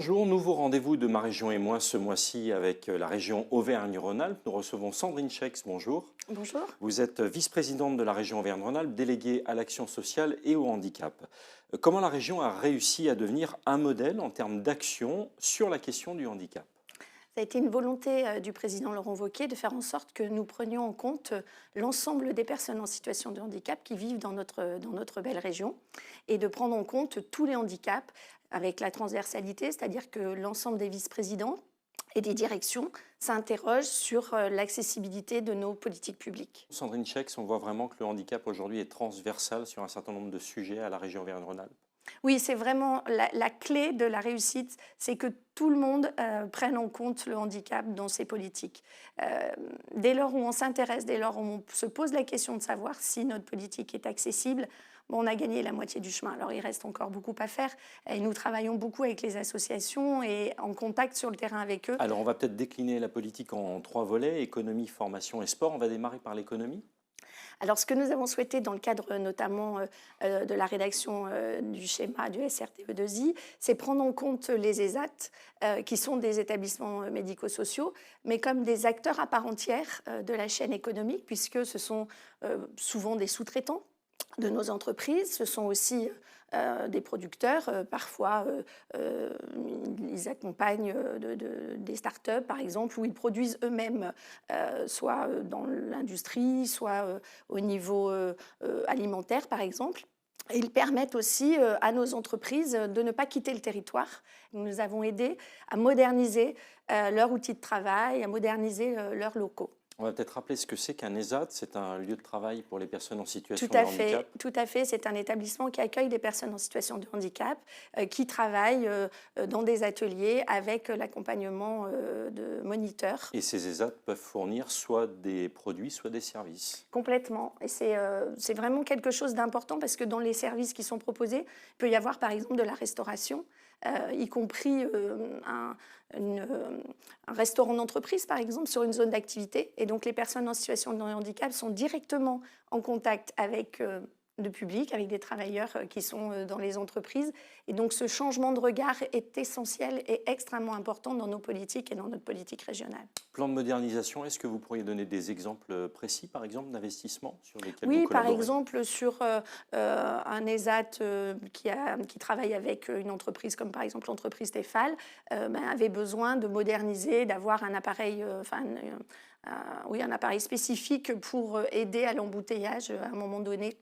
Bonjour, nouveau rendez-vous de Ma Région et moi ce mois-ci avec la région Auvergne-Rhône-Alpes. Nous recevons Sandrine Schex, bonjour. Bonjour. Vous êtes vice-présidente de la région Auvergne-Rhône-Alpes, déléguée à l'action sociale et au handicap. Comment la région a réussi à devenir un modèle en termes d'action sur la question du handicap? Ça a été une volonté du président Laurent Wauquiez de faire en sorte que nous prenions en compte l'ensemble des personnes en situation de handicap qui vivent dans notre belle région et de prendre en compte tous les handicaps avec la transversalité, c'est-à-dire que l'ensemble des vice-présidents et des directions s'interrogent sur l'accessibilité de nos politiques publiques. Sandrine Schex, on voit vraiment que le handicap aujourd'hui est transversal sur un certain nombre de sujets à la région Auvergne-Rhône-Alpes. Oui, c'est vraiment la clé de la réussite, c'est que tout le monde prenne en compte le handicap dans ses politiques. Dès lors où on s'intéresse, dès lors où on se pose la question de savoir si notre politique est accessible, bon, on a gagné la moitié du chemin. Alors il reste encore beaucoup à faire et nous travaillons beaucoup avec les associations et en contact sur le terrain avec eux. Alors on va peut-être décliner la politique en trois volets, économie, formation et sport. On va démarrer par l'économie. Alors, ce que nous avons souhaité dans le cadre notamment de la rédaction du schéma du SRTE2I, c'est prendre en compte les ESAT, qui sont des établissements médico-sociaux, mais comme des acteurs à part entière de la chaîne économique, puisque ce sont souvent des sous-traitants de nos entreprises. Ce sont aussi des producteurs. Parfois, ils accompagnent des startups, par exemple, où ils produisent eux-mêmes, soit dans l'industrie, soit au niveau alimentaire, par exemple. Et ils permettent aussi à nos entreprises de ne pas quitter le territoire. Nous avons aidé à moderniser leur outil de travail, à moderniser leurs locaux. On va peut-être rappeler ce que c'est qu'un ESAT, c'est un lieu de travail pour les personnes en situation Tout de à handicap. fait, tout à fait. C'est un établissement qui accueille des personnes en situation de handicap, qui travaillent dans des ateliers avec l'accompagnement de moniteurs. Et ces ESAT peuvent fournir soit des produits, soit des services. Complètement. Et c'est vraiment quelque chose d'important parce que dans les services qui sont proposés, il peut y avoir par exemple de la restauration, y compris un restaurant d'entreprise, par exemple, sur une zone d'activité. Et donc, les personnes en situation de handicap sont directement en contact avec le public, avec des travailleurs qui sont dans les entreprises. Et donc, ce changement de regard est essentiel et extrêmement important dans nos politiques et dans notre politique régionale. Plan de modernisation, est-ce que vous pourriez donner des exemples précis, par exemple, d'investissements sur lesquels Oui, vous par collaborez? exemple, sur un ESAT qui travaille avec une entreprise comme par exemple l'entreprise Tefal, avait besoin de moderniser, d'avoir un appareil, un appareil spécifique pour aider à l'embouteillage à un moment donné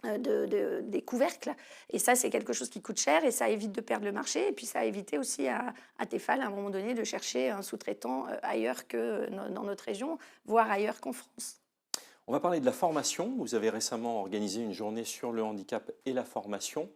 des couvercles. Et ça, c'est quelque chose qui coûte cher et ça évite de perdre le marché. Et puis, ça a évité aussi à Tefal, à un moment donné, de chercher un sous-traitant ailleurs que dans notre région, voire ailleurs qu'en France. On va parler de la formation. Vous avez récemment organisé une journée sur le handicap et la formation.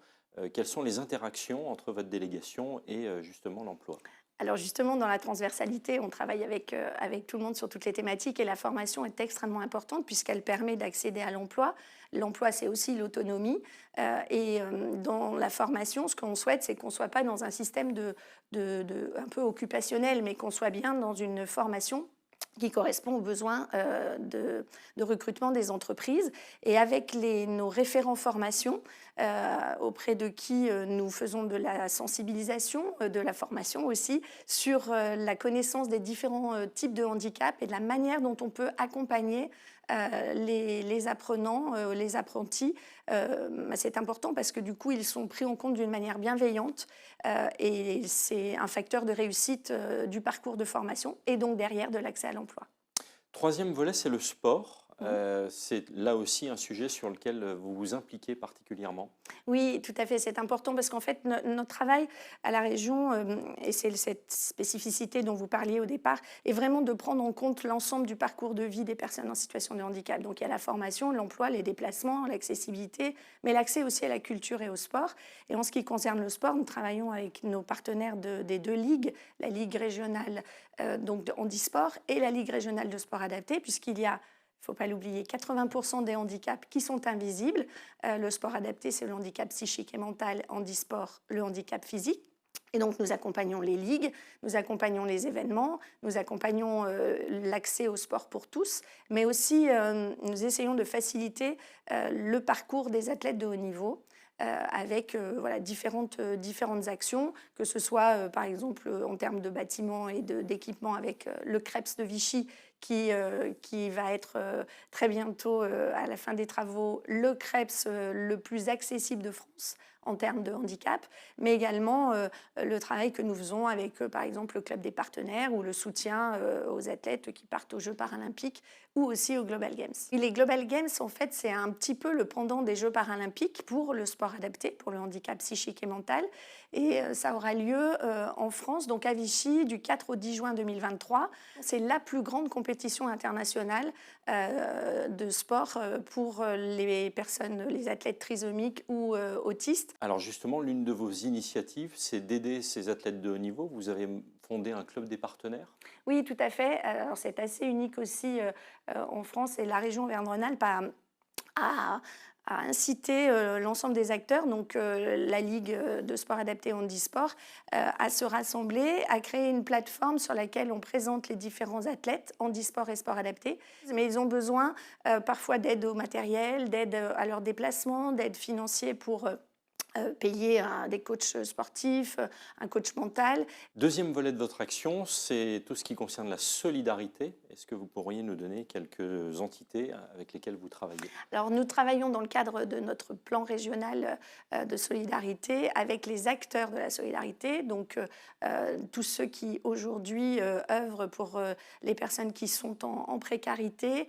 Quelles sont les interactions entre votre délégation et justement l'emploi? Alors justement, dans la transversalité, on travaille avec tout le monde sur toutes les thématiques et la formation est extrêmement importante puisqu'elle permet d'accéder à l'emploi. L'emploi, c'est aussi l'autonomie. Dans la formation, ce qu'on souhaite, c'est qu'on ne soit pas dans un système un peu occupationnel, mais qu'on soit bien dans une formation qui correspond aux besoins de recrutement des entreprises. Et avec nos référents formation, auprès de qui nous faisons de la sensibilisation, de la formation aussi, sur la connaissance des différents types de handicap et de la manière dont on peut accompagner les apprenants, les apprentis. C'est important parce que du coup, ils sont pris en compte d'une manière bienveillante et c'est un facteur de réussite du parcours de formation et donc derrière de l'accès à l'emploi. Troisième volet, c'est le sport. C'est là aussi un sujet sur lequel vous vous impliquez particulièrement. Oui, tout à fait, c'est important parce qu'en fait, notre travail à la région, et c'est cette spécificité dont vous parliez au départ, est vraiment de prendre en compte l'ensemble du parcours de vie des personnes en situation de handicap. Donc il y a la formation, l'emploi, les déplacements, l'accessibilité, mais l'accès aussi à la culture et au sport. Et en ce qui concerne le sport, nous travaillons avec nos partenaires des deux ligues, la Ligue régionale donc de handisport et la Ligue régionale de sport adapté, puisqu'il y a, il ne faut pas l'oublier, 80% des handicaps qui sont invisibles. Le sport adapté, c'est le handicap psychique et mental, handisport, le handicap physique. Et donc, nous accompagnons les ligues, nous accompagnons les événements, nous accompagnons l'accès au sport pour tous, mais aussi nous essayons de faciliter le parcours des athlètes de haut niveau avec voilà, différentes actions, que ce soit par exemple en termes de bâtiments et d'équipements avec le CREPS de Vichy qui va être très bientôt, à la fin des travaux, le CREPS le plus accessible de France en termes de handicap, mais également le travail que nous faisons avec, par exemple, le Club des partenaires ou le soutien aux athlètes qui partent aux Jeux paralympiques ou aussi aux Global Games. Et les Global Games, en fait, c'est un petit peu le pendant des Jeux paralympiques pour le sport adapté, pour le handicap psychique et mental. Et ça aura lieu en France, donc à Vichy, du 4 au 10 juin 2023. C'est la plus grande compétition internationale de sport pour les personnes, les athlètes trisomiques ou autistes. Alors justement, l'une de vos initiatives, c'est d'aider ces athlètes de haut niveau. Vous avez fondé un club des partenaires. Oui, tout à fait. Alors c'est assez unique aussi en France et la région Auvergne-Rhône-Alpes a incité l'ensemble des acteurs, donc la Ligue de sport adapté handisport, à se rassembler, à créer une plateforme sur laquelle on présente les différents athlètes handisport et sport adapté. Mais ils ont besoin parfois d'aide au matériel, d'aide à leur déplacement, d'aide financière pour payer des coachs sportifs, un coach mental. Deuxième volet de votre action, c'est tout ce qui concerne la solidarité. Est-ce que vous pourriez nous donner quelques entités avec lesquelles vous travaillez? Alors, nous travaillons dans le cadre de notre plan régional de solidarité avec les acteurs de la solidarité, donc tous ceux qui aujourd'hui œuvrent pour les personnes qui sont en précarité,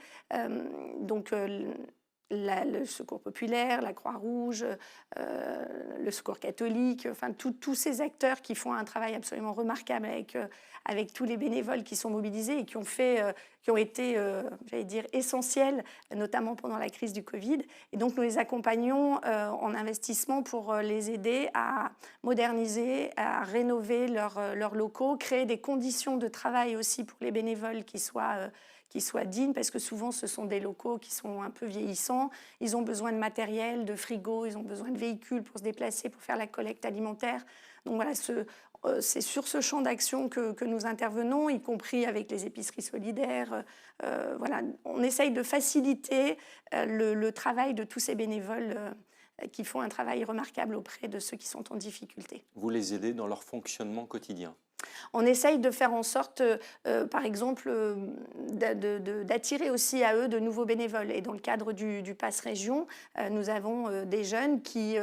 donc le Secours populaire, la Croix-Rouge, le Secours catholique, enfin tous ces acteurs qui font un travail absolument remarquable avec tous les bénévoles qui sont mobilisés et qui ont été, j'allais dire, essentiels, notamment pendant la crise du Covid. Et donc nous les accompagnons en investissement pour les aider à moderniser, à rénover leurs locaux, créer des conditions de travail aussi pour les bénévoles qui soient dignes, parce que souvent ce sont des locaux qui sont un peu vieillissants, ils ont besoin de matériel, de frigo, ils ont besoin de véhicules pour se déplacer, pour faire la collecte alimentaire. Donc voilà, c'est sur ce champ d'action que nous intervenons, y compris avec les épiceries solidaires. Voilà, on essaye de faciliter le travail de tous ces bénévoles qui font un travail remarquable auprès de ceux qui sont en difficulté. Vous les aidez dans leur fonctionnement quotidien. On essaye de faire en sorte, par exemple, d'attirer aussi à eux de nouveaux bénévoles. Et dans le cadre du Pass Région, nous avons des jeunes qui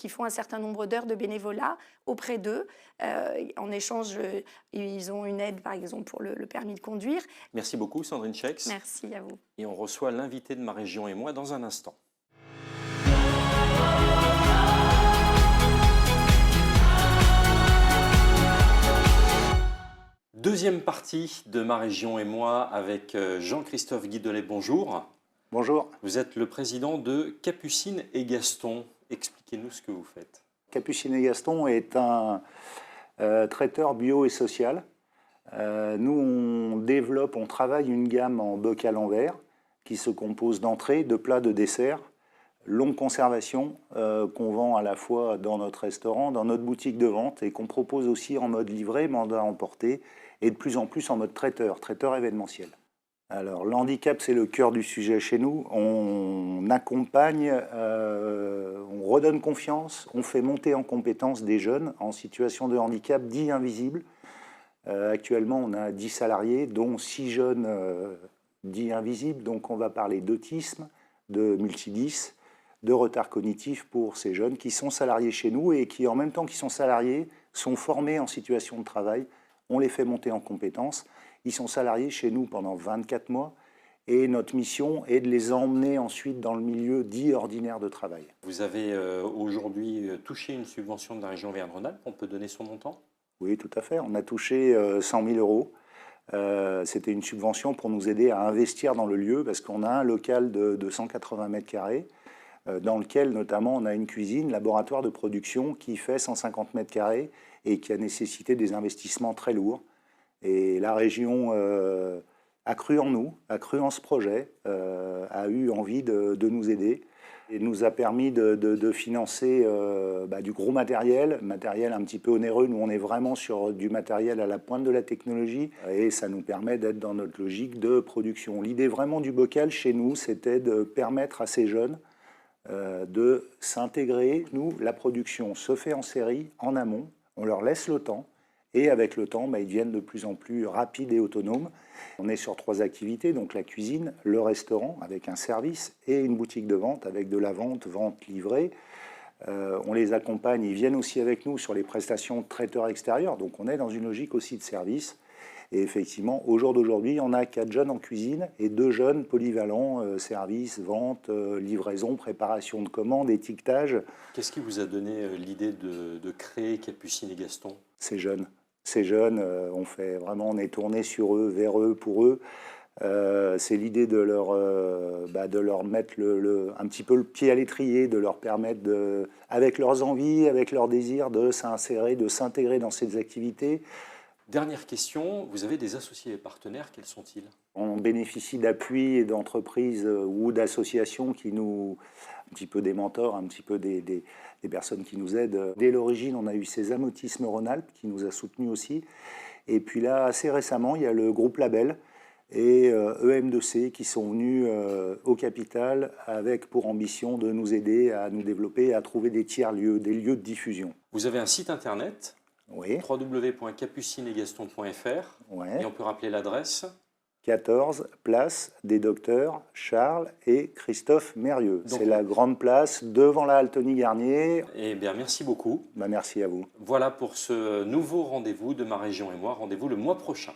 font un certain nombre d'heures de bénévolat auprès d'eux. En échange, ils ont une aide, par exemple, pour le permis de conduire. Merci beaucoup, Sandrine Schex. Merci à vous. Et on reçoit l'invité de Ma Région et moi dans un instant. Deuxième partie de Ma Région et moi avec Jean-Christophe Guidolet. Bonjour. Bonjour. Vous êtes le président de Capucine et Gaston. Expliquez-nous ce que vous faites. Capucine et Gaston est un traiteur bio et social. Nous, on travaille une gamme en bocal en verre qui se compose d'entrées, de plats, de desserts, longue conservation qu'on vend à la fois dans notre restaurant, dans notre boutique de vente et qu'on propose aussi en mode livré, mandat emporté et de plus en plus en mode traiteur événementiel. Alors l'handicap, c'est le cœur du sujet chez nous. On accompagne, on redonne confiance, on fait monter en compétence des jeunes en situation de handicap dit invisible. Actuellement, on a 10 salariés, dont 6 jeunes dits invisibles. Donc on va parler d'autisme, de multidys, de retard cognitif pour ces jeunes qui sont salariés chez nous et qui, en même temps qu'ils sont salariés, sont formés en situation de travail. On les fait monter en compétences. Ils sont salariés chez nous pendant 24 mois et notre mission est de les emmener ensuite dans le milieu dit ordinaire de travail. Vous avez aujourd'hui touché une subvention de la région Auvergne-Rhône-Alpes. On peut donner son montant? Oui, tout à fait. On a touché 100 000 euros. C'était une subvention pour nous aider à investir dans le lieu parce qu'on a un local de 180 mètres carrés dans lequel notamment on a une cuisine, laboratoire de production qui fait 150 mètres carrés et qui a nécessité des investissements très lourds. Et la région a cru en nous, a cru en ce projet, a eu envie de nous aider et nous a permis de financer du gros matériel un petit peu onéreux. Nous, on est vraiment sur du matériel à la pointe de la technologie et ça nous permet d'être dans notre logique de production. L'idée vraiment du bocal chez nous, c'était de permettre à ces jeunes de s'intégrer. Nous, la production se fait en série, en amont, on leur laisse le temps, et avec le temps, ils deviennent de plus en plus rapides et autonomes. On est sur 3 activités, donc la cuisine, le restaurant avec un service et une boutique de vente avec de la vente livrée. On les accompagne, ils viennent aussi avec nous sur les prestations de traiteurs extérieurs, donc on est dans une logique aussi de service. Et effectivement, au jour d'aujourd'hui, on a 4 jeunes en cuisine et 2 jeunes polyvalents, service, vente, livraison, préparation de commandes, étiquetage. Qu'est-ce qui vous a donné l'idée de créer Capucine et Gaston? Ces jeunes, on est tourné sur eux, vers eux, pour eux. C'est l'idée de leur mettre un petit peu le pied à l'étrier, de leur permettre, avec leurs envies, avec leurs désirs, de s'insérer, de s'intégrer dans ces activités. Dernière question, vous avez des associés et partenaires, quels sont-ils? On bénéficie d'appuis et d'entreprises ou d'associations qui nous, un petit peu des mentors, un petit peu des personnes qui nous aident. Dès l'origine, on a eu Sésame Autisme Rhône-Alpes qui nous a soutenus aussi. Et puis là, assez récemment, il y a le groupe Label et EM2C qui sont venus au Capital avec pour ambition de nous aider à nous développer, à trouver des tiers-lieux, des lieux de diffusion. Vous avez un site internet, oui. www.capucineetgaston.fr, Ouais. et on peut rappeler l'adresse 14, place des docteurs Charles et Christophe Mérieux. Donc, c'est la grande place devant la Altony Garnier. Eh bien, merci beaucoup. Merci à vous. Voilà pour ce nouveau rendez-vous de Ma Région et moi. Rendez-vous le mois prochain.